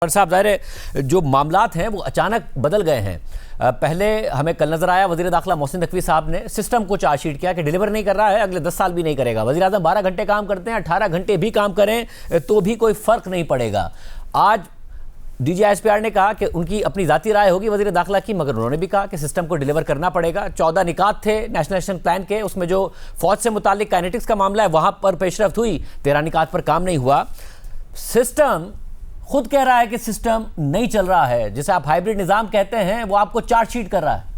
صاحب ظاہر ہے جو معاملات ہیں وہ اچانک بدل گئے ہیں. پہلے ہمیں کل نظر آیا وزیر داخلہ محسن نقوی صاحب نے سسٹم کو چارج شیٹ کیا کہ ڈیلیور نہیں کر رہا ہے، اگلے 10 سال بھی نہیں کرے گا. وزیر اعظم 12 گھنٹے کام کرتے ہیں، 18 گھنٹے بھی کام کریں تو بھی کوئی فرق نہیں پڑے گا. آج D G I S P R نے کہا کہ ان کی اپنی ذاتی رائے ہوگی وزیر داخلہ کی، مگر انہوں نے بھی کہا کہ سسٹم کو ڈیلیور کرنا پڑے گا. 14 نکات تھے نیشنل ایکشن پلان کے، اس میں جو فوج سے متعلق کائنیٹکس کا معاملہ ہے وہاں پر پیش رفت ہوئی، 13 نکات پر کام نہیں ہوا. سسٹم خود کہہ رہا ہے کہ سسٹم نہیں چل رہا ہے، جسے آپ ہائیبریڈ نظام کہتے ہیں وہ آپ کو چارج شیٹ کر رہا ہے.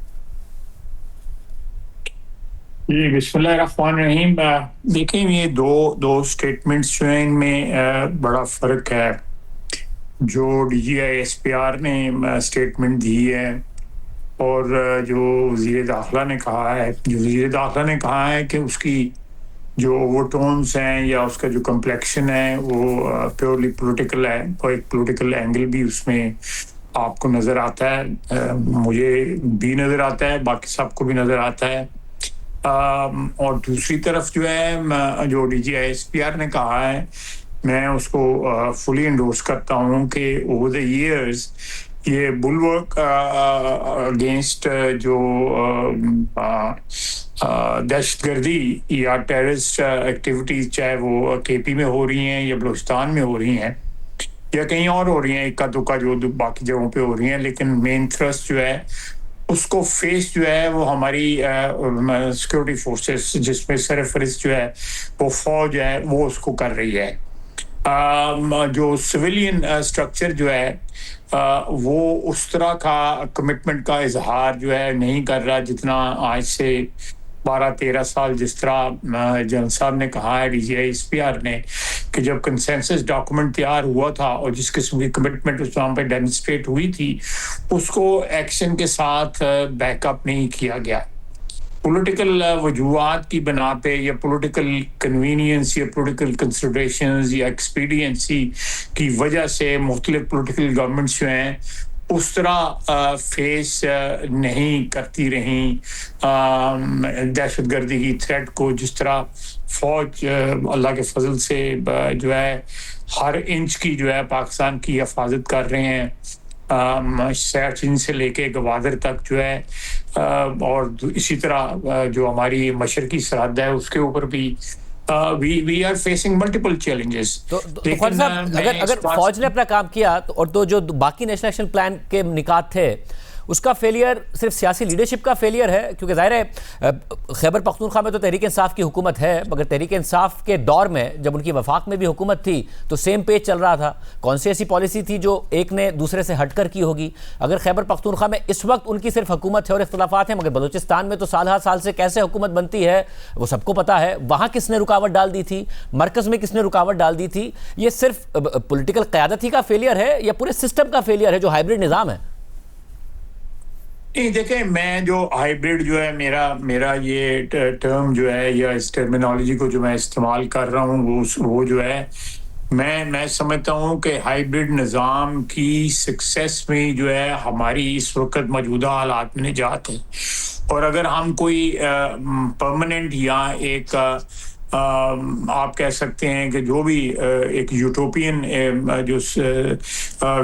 جی بسم اللہ الرحمن الرحیم. دیکھیں یہ دو سٹیٹمنٹس جو ہیں ان میں بڑا فرق ہے. جو D G I S P R نے سٹیٹمنٹ دی ہے اور جو وزیر داخلہ نے کہا ہے کہ اس کی جو اوور ٹونز ہیں یا اس کا جو کمپلیکشن ہے وہ پیورلی پولیٹیکل ہے، اور ایک پولیٹیکل اینگل بھی اس میں آپ کو نظر آتا ہے، مجھے بھی نظر آتا ہے، باقی سب کو بھی نظر آتا ہے. اور دوسری طرف جو ہے جو D G I S P R نے کہا ہے، میں اس کو فلی انڈورس کرتا ہوں کہ اوور دا ایئرز یہ بلورک اگینسٹ جو دہشت گردی یا ٹیررسٹ ایکٹیویٹیز، چاہے وہ کے پی میں ہو رہی ہیں یا بلوچستان میں ہو رہی ہیں یا کہیں اور ہو رہی ہیں، اکا دکا جو باقی جگہوں پہ ہو رہی ہیں، لیکن مین تھرسٹ جو ہے اس کو فیس جو ہے وہ ہماری سیکورٹی فورسز، جس میں سرفرست جو ہے وہ فوج ہے، وہ اس کو کر رہی ہے. جو سویلین سٹرکچر جو ہے وہ اس طرح کا کمٹمنٹ کا اظہار جو ہے نہیں کر رہا جتنا آج سے 12-13 سال جس طرح جنرل صاحب نے کہا ہے D G I S P R نے کہ جب کنسنسس ڈاکومنٹ تیار ہوا تھا اور جس قسم کی کمٹمنٹ اس وہاں پہ ڈیمونسٹریٹ ہوئی تھی اس کو ایکشن کے ساتھ بیک اپ نہیں کیا گیا. پولیٹیکل وجوہات کی بنا پہ یا پولیٹیکل کنوینئنس یا پولیٹیکل کنسیڈریشنز یا ایکسپیڈینسی کی وجہ سے مختلف پولیٹیکل گورنمنٹس جو ہیں اس طرح فیس نہیں کرتی رہیں دہشت گردی کی تھریٹ کو، جس طرح فوج اللہ کے فضل سے جو ہے ہر انچ کی جو ہے پاکستان کی حفاظت کر رہے ہیں، سیاچن سے لے کے گوادر تک جو ہے، اور اسی طرح جو ہماری مشرقی سرحد ہے اس کے اوپر بھی we are facing multiple challenges. تو خواجہ صاحب اگر فوج نے اپنا کام کیا اور تو جو باقی نیشنل ایکشن پلان کے نکات تھے اس کا فیلئر صرف سیاسی لیڈرشپ کا فیلئر ہے، کیونکہ ظاہر ہے خیبر پختونخوا میں تو تحریک انصاف کی حکومت ہے، مگر تحریک انصاف کے دور میں جب ان کی وفاق میں بھی حکومت تھی تو سیم پیج چل رہا تھا. کون سی ایسی پالیسی تھی جو ایک نے دوسرے سے ہٹ کر کی ہوگی؟ اگر خیبر پختونخوا میں اس وقت ان کی صرف حکومت ہے اور اختلافات ہیں، مگر بلوچستان میں تو سال ہر سال سے کیسے حکومت بنتی ہے وہ سب کو پتا ہے. وہاں کس نے رکاوٹ ڈال دی تھی؟ مرکز میں کس نے رکاوٹ ڈال دی تھی؟ یہ صرف پولیٹیکل قیادت ہی کا فیلئر ہے یا پورے سسٹم کا فیلئر ہے جو ہائیبریڈ نظام ہے؟ نہیں دیکھیں، میں جو ہائیبریڈ جو ہے میرا یہ ٹرم جو ہے یا اس ٹرمینالوجی کو جو میں استعمال کر رہا ہوں وہ جو ہے میں سمجھتا ہوں کہ ہائیبریڈ نظام کی سکسیس میں جو ہے ہماری اس وقت موجودہ حالات میں نجات ہے. اور اگر ہم کوئی پرماننٹ یا ایک آپ کہہ سکتے ہیں کہ جو بھی ایک یوٹوپین جو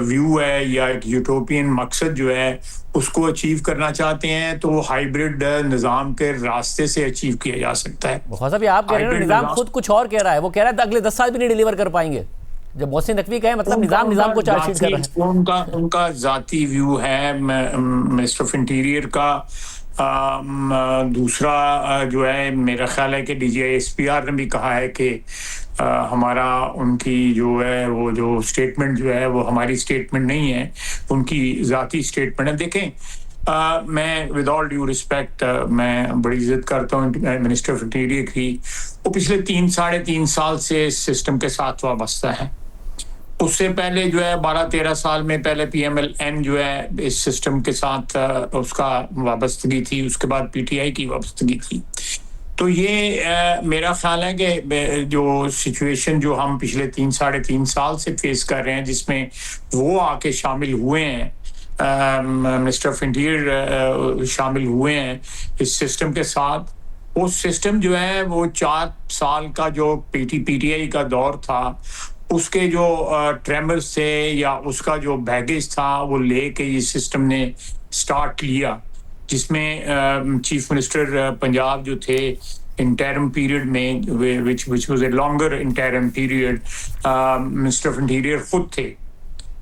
ویو ہے یا ایک یوٹوپین مقصد جو ہے اس کو اچیو کرنا چاہتے ہیں تو وہ ہائیبریڈ نظام کے راستے سے اچیو کیا جا سکتا ہے. صاحب یہ آپ کہہ رہے ہیں نظام خود کچھ اور کہہ رہا ہے، وہ کہہ رہا ہے اگلے 10 سال بھی نہیں ڈیلیور کر پائیں گے. جب محسن نقوی کہے مطلب نظام کو چارج شیٹ کر رہا ہے. ان کا ذاتی ویو ہے منسٹر آف انٹیریئر کا. دوسرا جو ہے میرا خیال ہے کہ D G I S P R نے بھی کہا ہے کہ ہمارا ان کی جو ہے وہ جو اسٹیٹمنٹ جو ہے وہ ہماری اسٹیٹمنٹ نہیں ہے، ان کی ذاتی اسٹیٹمنٹ ہے. دیکھیں میں ود آل ڈیو رسپیکٹ میں بڑی عزت کرتا ہوں منسٹر آف انٹیریئر کی. وہ پچھلے 3-3.5 سال سے اس سسٹم کے ساتھ وابستہ ہے. اس سے پہلے جو ہے 12-13 سال میں پہلے پی ایم ایل این جو ہے اس سسٹم کے ساتھ اس کا وابستگی تھی، اس کے بعد پی ٹی آئی کی وابستگی تھی. تو یہ میرا خیال ہے کہ جو سچویشن جو ہم پچھلے 3-3.5 سال سے فیس کر رہے ہیں جس میں وہ آ کے شامل ہوئے ہیں، منسٹر آف انٹیریئر شامل ہوئے ہیں اس سسٹم کے ساتھ. وہ سسٹم جو ہے وہ 4 سال کا جو پی ٹی آئی کا دور تھا اس کے جو ٹریمرز تھے یا اس کا جو بیگیج تھا وہ لے کے یہ سسٹم نے سٹارٹ لیا، جس میں چیف منسٹر پنجاب جو تھے انٹرم پیریڈ میں which was a longer interim period، minister of interior خود تھے۔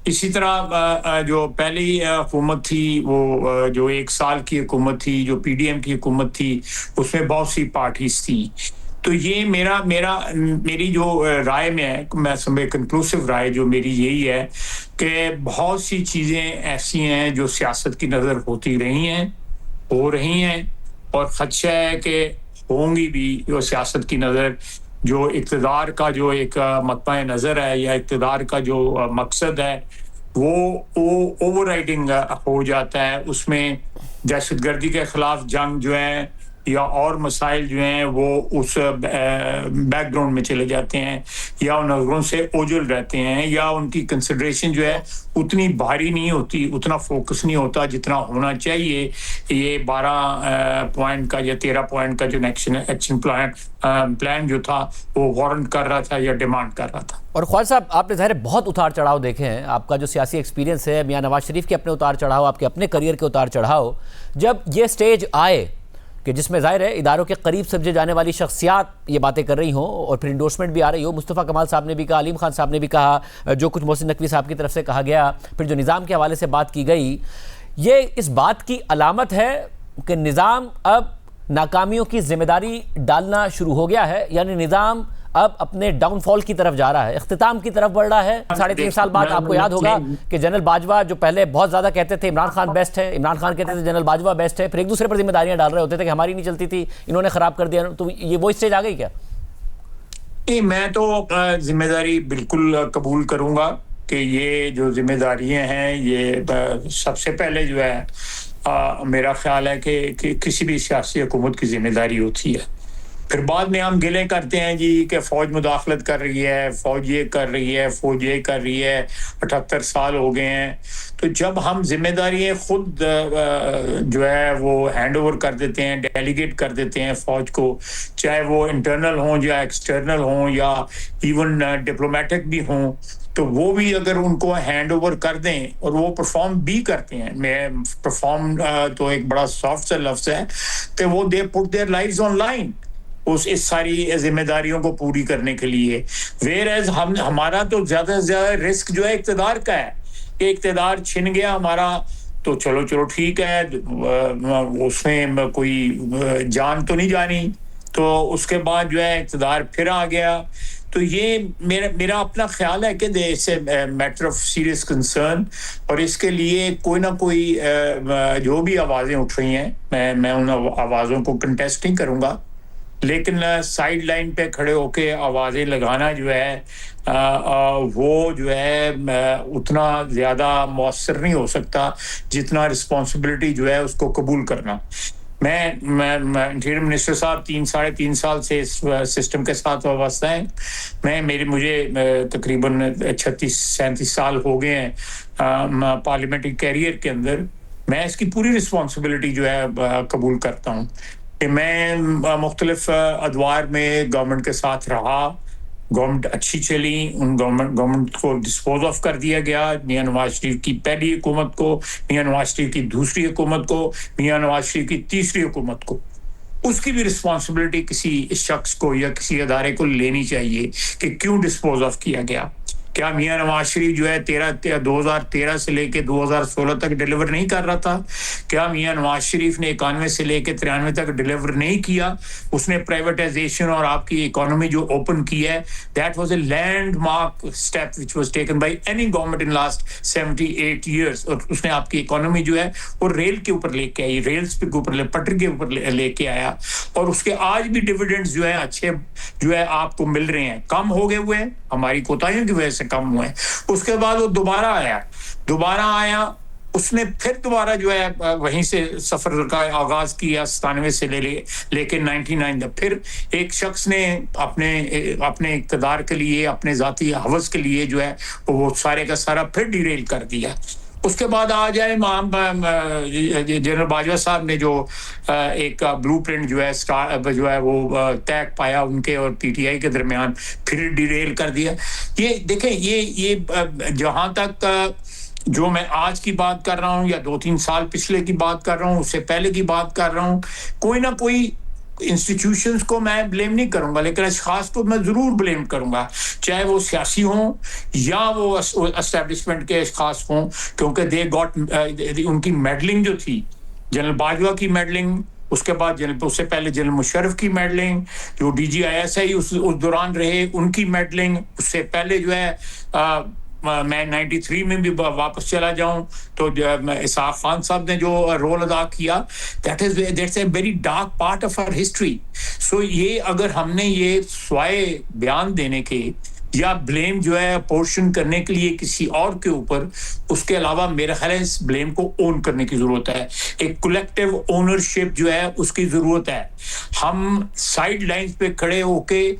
اسی طرح جو پہلی حکومت تھی وہ جو 1 سال کی حکومت تھی، جو پی ڈی ایم کی حکومت تھی، اس میں بہت سی پارٹیز تھیں۔ تو یہ میری جو رائے میں ہے، میں سمجھ کنکلوسیو رائے جو میری یہی ہے کہ بہت سی چیزیں ایسی ہیں جو سیاست کی نظر ہوتی رہی ہیں، ہو رہی ہیں، اور خدشہ ہے کہ ہوں گی بھی۔ جو سیاست کی نظر، جو اقتدار کا جو ایک مطمع نظر ہے یا اقتدار کا جو مقصد ہے، وہ اوور رائڈنگ ہو جاتا ہے۔ اس میں دہشت گردی کے خلاف جنگ جو ہے یا اور مسائل جو ہیں وہ اس بیک گراؤنڈ میں چلے جاتے ہیں، یا ان نظروں سے اوجھل رہتے ہیں، یا ان کی کنسیڈریشن جو ہے اتنی بھاری نہیں ہوتی، اتنا فوکس نہیں ہوتا جتنا ہونا چاہیے۔ یہ 12 پوائنٹ کا یا 13 پوائنٹ کا جو ایکشن پلان جو تھا وہ وارنٹ کر رہا تھا یا ڈیمانڈ کر رہا تھا۔ اور خواجہ صاحب، آپ نے ظاہر بہت اتار چڑھاؤ دیکھے ہیں، آپ کا جو سیاسی ایکسپیرینس ہے، میاں نواز شریف کے اپنے اتار چڑھاؤ، آپ کے اپنے کریئر کے اتار چڑھاؤ، جب یہ سٹیج آئے کہ جس میں ظاہر ہے اداروں کے قریب سمجھے جانے والی شخصیات یہ باتیں کر رہی ہوں اور پھر انڈورسمنٹ بھی آ رہی ہو، مصطفیٰ کمال صاحب نے بھی کہا، علیم خان صاحب نے بھی کہا، جو کچھ محسن نقوی صاحب کی طرف سے کہا گیا، پھر جو نظام کے حوالے سے بات کی گئی، یہ اس بات کی علامت ہے کہ نظام اب ناکامیوں کی ذمہ داری ڈالنا شروع ہو گیا ہے، یعنی نظام اب اپنے ڈاؤن فال کی طرف جا رہا ہے، اختتام کی طرف بڑھ رہا ہے۔ 3.5 سال بعد آپ کو یاد ہوگا کہ جنرل باجوہ جو پہلے بہت زیادہ کہتے تھے عمران خان بیسٹ ہے، عمران خان کہتے تھے جنرل باجوہ بیسٹ ہے، پھر ایک دوسرے پر ذمہ داریاں ڈال رہے ہوتے تھے کہ ہماری نہیں چلتی تھی، انہوں نے خراب کر دیا، تو یہ وہ اسٹیج آ گئی کیا؟ نہیں، میں تو ذمہ داری بالکل قبول کروں گا کہ یہ جو ذمہ داریاں ہیں یہ سب سے پہلے جو ہے میرا خیال ہے کہ کسی بھی سیاسی حکومت کی ذمہ داری ہوتی ہے۔ پھر بعد میں ہم گلے کرتے ہیں جی کہ فوج مداخلت کر رہی ہے، فوج یہ کر رہی ہے، فوج یہ کر رہی ہے، 78 سال ہو گئے ہیں۔ تو جب ہم ذمہ داریاں خود جو ہے وہ ہینڈ اوور کر دیتے ہیں، ڈیلیگیٹ کر دیتے ہیں فوج کو، چاہے وہ انٹرنل ہوں یا ایکسٹرنل ہوں یا ایون ڈپلومیٹک بھی ہوں، تو وہ بھی اگر ان کو ہینڈ اوور کر دیں اور وہ پرفارم بھی کرتے ہیں، میں پرفارم تو ایک بڑا سافٹ سا لفظ ہے، کہ وہ دے پٹ دیئر لائفز آن لائن اس ساری ذمہ داریوں کو پوری کرنے کے لیے۔ ویئر ایز ہمارا تو زیادہ سے زیادہ رسک جو ہے اقتدار کا ہے، کہ اقتدار چھن گیا ہمارا تو چلو ٹھیک ہے، اس میں کوئی جان تو نہیں جانی، تو اس کے بعد جو ہے اقتدار پھر آ گیا۔ تو یہ میرا اپنا خیال ہے کہ it's a matter of serious concern, اور اس کے لیے کوئی نہ کوئی جو بھی آوازیں اٹھ رہی ہیں، میں ان آوازوں کو کنٹیسٹ نہیں کروں گا، لیکن سائیڈ لائن پہ کھڑے ہو کے آوازیں لگانا جو ہے وہ جو ہے اتنا زیادہ مؤثر نہیں ہو سکتا جتنا رسپانسبلٹی جو ہے اس کو قبول کرنا۔ میں انٹیریئر منسٹر صاحب 3.5 سال سے اس سسٹم کے ساتھ وابستہ ہیں۔ مجھے تقریباً 36-37 سال ہو گئے ہیں پارلیمنٹری کیریئر کے اندر۔ میں اس کی پوری رسپانسبلٹی جو ہے قبول کرتا ہوں کہ میں مختلف ادوار میں گورنمنٹ کے ساتھ رہا، گورنمنٹ اچھی چلی، ان گورنمنٹ کو ڈسپوز آف کر دیا گیا، میاں نواز شریف کی پہلی حکومت کو، میاں نواز شریف کی دوسری حکومت کو، میاں نواز شریف کی تیسری حکومت کو۔ اس کی بھی رسپانسبلٹی کسی شخص کو یا کسی ادارے کو لینی چاہیے کہ کیوں ڈسپوز آف کیا گیا۔ کیا میاں نواز شریف جو ہے 2013 سے لے کے 2016 تک ڈیلیور نہیں کر رہا تھا؟ کیا میاں نواز شریف نے 91 سے لے کے 93 تک ڈیلیور نہیں کیا؟ اس نے پرائیویٹائزیشن اور آپ کی اکانومی جو اوپن کی ہے، that was a landmark step which was taken by any government in last 78 years, اور اس نے آپ کی اکانومی جو ہے وہ ریل کے اوپر لے کے آئی، ریلز کے اوپر پٹری کے اوپر لے کے آیا، اور اس کے آج بھی ڈیویڈنڈز جو ہے اچھے جو ہے آپ کو مل رہے ہیں، کم ہو گئے ہوئے ہیں ہماری کوتاہیوں کی وجہ سے کم ہوئے ہیں۔ اس کے بعد وہ دوبارہ آیا، اس نے پھر دوبارہ جو ہے وہیں سے سفر کا آغاز کیا 97 سے لے کے 99 تک۔ پھر ایک شخص نے اپنے اقتدار کے لیے، اپنے ذاتی ہوس کے لیے جو ہے وہ سارے کا سارا پھر ڈیریل کر دیا۔ اس کے بعد آ جائے جنرل باجوہ صاحب نے جو ایک بلو پرنٹ جو ہے وہ طے پایا ان کے اور پی ٹی آئی کے درمیان، پھر ڈیریل کر دیا. یہ دیکھیں یہ جہاں تک جو میں آج کی بات کر رہا ہوں یا 2-3 سال پچھلے کی بات کر رہا ہوں، اس سے پہلے کی بات کر رہا ہوں، کوئی نہ کوئی انسٹیٹیوشنز کو میں بلیم نہیں کروں گا، لیکن اشخاص کو میں ضرور بلیم کروں گا، چاہے وہ سیاسی ہوں یا وہ اسٹیبلشمنٹ کے اشخاص ہوں، کیونکہ دے گاٹ ان کی میڈلنگ جو تھی، جنرل باجوہ کی میڈلنگ، اس کے بعد اس سے پہلے جنرل مشرف کی میڈلنگ، جو D G I S I اس دوران رہے ان کی میڈلنگ، اس سے پہلے جو ہے میں 93 میں بھی واپس چلا جاؤں تو اسحاق خان صاحب نے جو رول ادا کیا، that's a very dark part of our history. So یہ اگر ہم نے یہ سوائے بیان دینے کے یا بلیم جو ہے پورشن کرنے کے لیے کسی اور کے اوپر، اس کے علاوہ میرا خیال ہے اس بلیم کو اون کرنے کی ضرورت ہے، ایک کولیکٹیو اونرشپ جو ہے اس کی ضرورت ہے. ہم سائیڈ لائنز پہ کھڑے ہو کے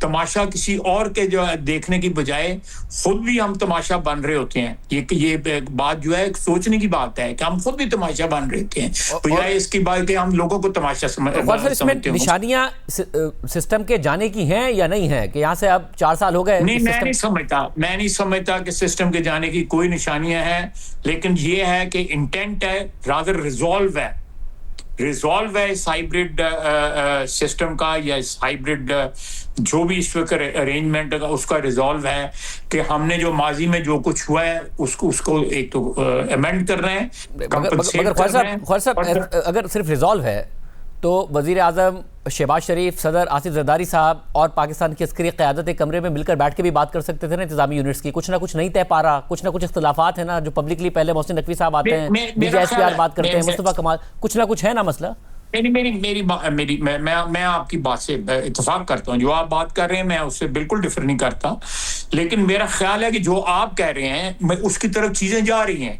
تماشا کسی اور کے جو دیکھنے کی بجائے خود بھی ہم تماشا بن رہے ہوتے ہیں. یہ بات جو ہے سوچنے کی بات ہے کہ ہم خود بھی تماشا بن رہے ہوتے ہیں، بجائے اس کی بات کہ ہم لوگوں کو تماشا سمجھتے ہیں. نشانیاں سسٹم کے جانے کی ہیں یا نہیں ہیں کہ یہاں سے اب 4 سال ہو گئے؟ نہیں، میں نہیں سمجھتا کہ سسٹم کے جانے کی کوئی نشانیاں ہیں، لیکن یہ ہے کہ انٹینٹ ہے، رادر ریزالو ہے اس ہائیبرڈ سسٹم کا یا اس ہائیبرڈ جو بھی اس وقت ارینجمنٹ کا، اس کا ریزالو ہے کہ ہم نے جو ماضی میں جو کچھ ہوا ہے اس کو ایک تو ایمینڈ کر رہے ہیں، مگر خواجہ صاحب اگر صرف ریزالو ہے تو وزیر اعظم شہباز شریف، صدر آصف زرداری صاحب اور پاکستان کی عسکری قیادت ایک کمرے میں مل کر بیٹھ کے بھی بات کر سکتے تھے نا انتظامی یونٹس کی. کچھ نہ کچھ نہیں طے پا رہا، کچھ نہ کچھ اختلافات ہیں نا جو پبلکلی پہلے محسن نقوی صاحب آتے ہیں، D G S P R بات کرتے ہیں، مصطفیٰ کمال، کچھ نہ کچھ ہے نا مسئلہ. میں آپ کی بات سے اتفاق کرتا ہوں، جو آپ بات کر رہے ہیں میں اس سے بالکل ڈفر نہیں کرتا، لیکن میرا خیال ہے کہ جو آپ کہہ رہے ہیں اس کی طرف چیزیں جا رہی ہیں.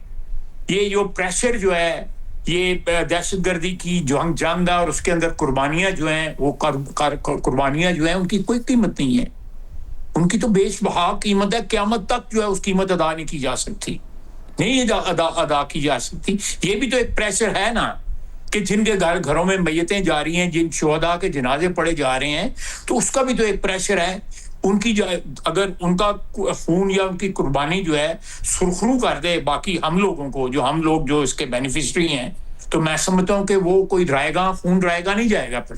یہ جو پریشر جو ہے، یہ دہشت گردی کی جنگ ہے اور اس کے اندر قربانیاں جو ہیں، وہ قربانیاں جو ہیں ان کی کوئی قیمت نہیں ہے، ان کی تو بے بہا قیمت ہے، قیامت تک جو ہے اس قیمت ادا نہیں کی جا سکتی، نہیں ادا کی جا سکتی. یہ بھی تو ایک پریشر ہے نا کہ جن کے گھروں میں میتیں جا رہی ہیں، جن شہداء کے جنازے پڑے جا رہے ہیں، تو اس کا بھی تو ایک پریشر ہے. ان کی اگر ان کا خون یا ان کی قربانی جو ہے سرخرو کر دے باقی ہم لوگوں کو، ہم لوگ جو اس کے بینیفیشری ہیں، تو میں سمجھتا ہوں کہ وہ کوئی خون رائے گا نہیں جائے گا پھر.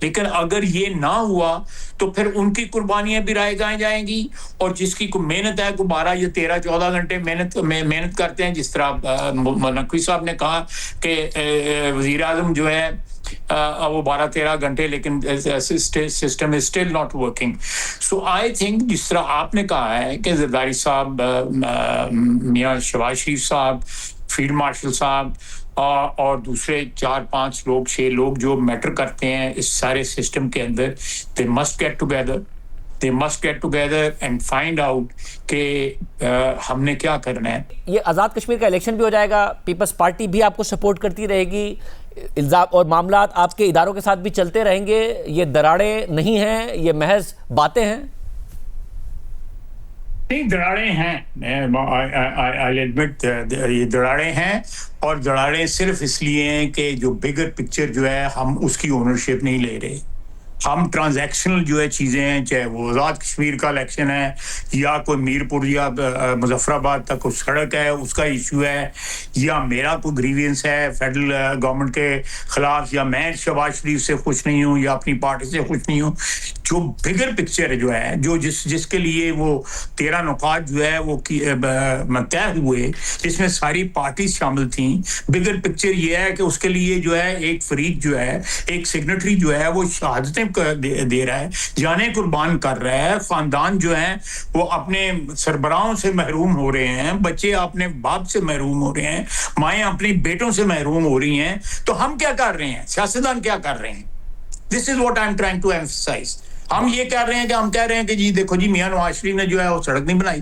لیکن اگر یہ نہ ہوا تو پھر ان کی قربانیاں بھی رائے گاہیں جائیں گی، اور جس کی کوئی محنت ہے، کوئی 12 یا 13-14 گھنٹے محنت کرتے ہیں، جس طرح نقوی صاحب نے کہا کہ وزیر اعظم جو ہے وہ 12-13 گھنٹے، لیکن system is still not working. So I think جس طرح آپ نے کہا ہے کہ زرداری صاحب، میاں شہباز شریف صاحب، فیلڈ مارشل صاحب اور دوسرے 4-5 لوگ 6 لوگ جو میٹر کرتے ہیں اس سارے سسٹم کے اندر، they must get together and find out کہ ہم نے کیا کرنا ہے. یہ آزاد کشمیر کا الیکشن بھی ہو جائے گا، پیپلز پارٹی بھی آپ کو سپورٹ کرتی رہے گی، الزام اور معاملات آپ کے اداروں کے ساتھ بھی چلتے رہیں گے، یہ دراڑیں نہیں ہیں، یہ محض باتیں ہیں. نہیں، دراڑیں ہیں، I'll admit یہ دراڑیں ہیں، اور دراڑیں صرف اس لیے ہیں کہ جو بگر پکچر جو ہے ہم اس کی اونرشپ نہیں لے رہے. ہم ٹرانزیکشنل جو ہے چیزیں ہیں، چاہے وہ آزاد کشمیر کا الیکشن ہے یا کوئی میرپور یا مظفر آباد تک کوئی سڑک ہے اس کا ایشو ہے، یا میرا کوئی گریوینس ہے فیڈرل گورنمنٹ کے خلاف، یا میں شہباز شریف سے خوش نہیں ہوں یا اپنی پارٹی سے خوش نہیں ہوں. جو بگر پکچر جو ہے، جو جس کے لیے وہ 13 نکات جو ہے وہ طے ہوئے، جس میں ساری پارٹیز شامل تھیں، بگر پکچر یہ ہے کہ اس کے لیے جو ہے ایک فریق جو ہے، ایک سگنیٹری جو ہے وہ شہادتیں دے رہا ہے، جانیں قربان کر رہا ہے، خاندان جو ہیں وہ اپنے سربراہوں سے محروم ہو رہے ہیں، بچے اپنے باپ سے محروم ہو رہے ہیں، مائیں اپنی بیٹوں سے محروم ہو رہی ہیں. تو ہم کیا کر رہے ہیں؟ سیاستدان کیا کر رہے ہیں؟ This is what I'm trying to emphasize. ہم یہ کہہ رہے ہیں کہ جی دیکھو جی میاں نواز شریف نے جو ہے وہ سڑک نہیں بنائی.